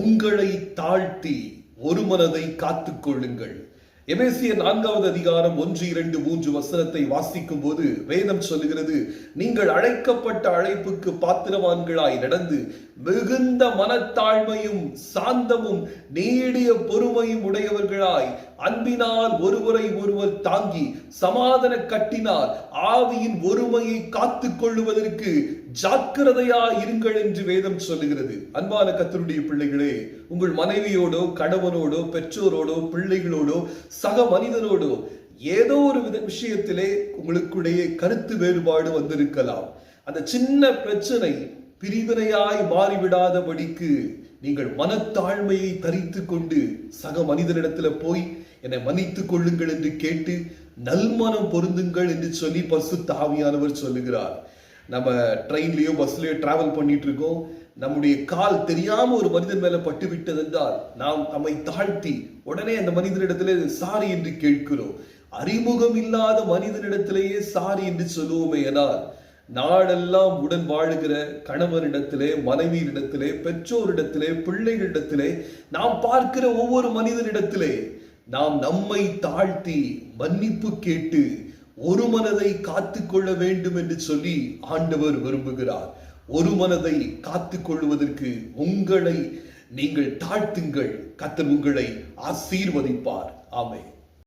உங்களை தாழ்த்தி ஒரு மனதை காத்துக் கொள்ளுங்கள். எபேசியர் 4வது அதிகாரம் 1, 2, 3 வசனத்தை வாசிக்கும் போது வேதம் சொல்லுகிறது, நீங்கள் அழைக்கப்பட்ட அழைப்புக்கு பாத்திரவான்களாய் நடந்து மிகுந்த மனத்தாழ்மையும் சாந்தமும் நீடிய பொறுமையும் உடையவர்களாய் அன்பினால் ஒருவரை ஒருவர் தாங்கி சமாதான கட்டினால் ஆவியின் ஒருமையை காத்துக் கொள்ளுவதற்கு ஜாக்கிரதையாய் இருங்கள் என்று வேதம் சொல்லுகிறது. அன்பான கர்த்தருடைய பிள்ளைகளே, உங்கள் மனைவியோடோ கணவனோடோ பெற்றோரோடோ பிள்ளைகளோடோ சக மனிதனோடோ ஏதோ ஒரு விஷயத்திலே உங்களுக்குடைய கருத்து வேறுபாடு வந்திருக்கலாம். அந்த சின்ன பிரச்சனை பிரிவினையாய் மாறிவிடாதபடிக்கு நீங்கள் மனத்தாழ்மையை தரித்துக் கொண்டு சக மனிதனிடத்துல போய் என்னை மன்னித்துக் கொள்ளுங்கள் என்று கேட்டு நல்மனம் பொருந்துங்கள் என்று சொல்லி பரிசுத்த ஆவியானவர் சொல்லுகிறார். நம்ம ட்ரெயின்லயோ பஸ்லயோ டிராவல் பண்ணிட்டு இருக்கோம், நம்முடைய கால் தெரியாம ஒரு மனிதன் மேல பட்டு விட்டது என்றால் நாம் நம்மை தாழ்த்தி உடனே அந்த மனிதனிடத்திலே சாரி என்று கேட்கிறோம். அறிமுகம் இல்லாத மனிதனிடத்திலேயே சாரி என்று சொல்லுவோமே ஆனால் நாடெல்லாம் உடன் வாழுகிற கணவனிடத்திலே மனைவியிடத்திலே பெற்றோரிடத்திலே பிள்ளைகளிடத்திலே நாம் பார்க்கிற ஒவ்வொரு மனிதனிடத்திலே நாம் நம்மை தாழ்த்தி மன்னிப்பு கேட்டு ஒரு மனதை காத்துக் கொள்ள வேண்டும் என்று சொல்லி ஆண்டவர் விரும்புகிறார். ஒரு மனதை காத்துக் கொள்வதற்கு உங்களை நீங்கள் தாழ்த்துங்கள், கர்த்தர் உங்களை ஆசீர்வதிப்பார். ஆமென்.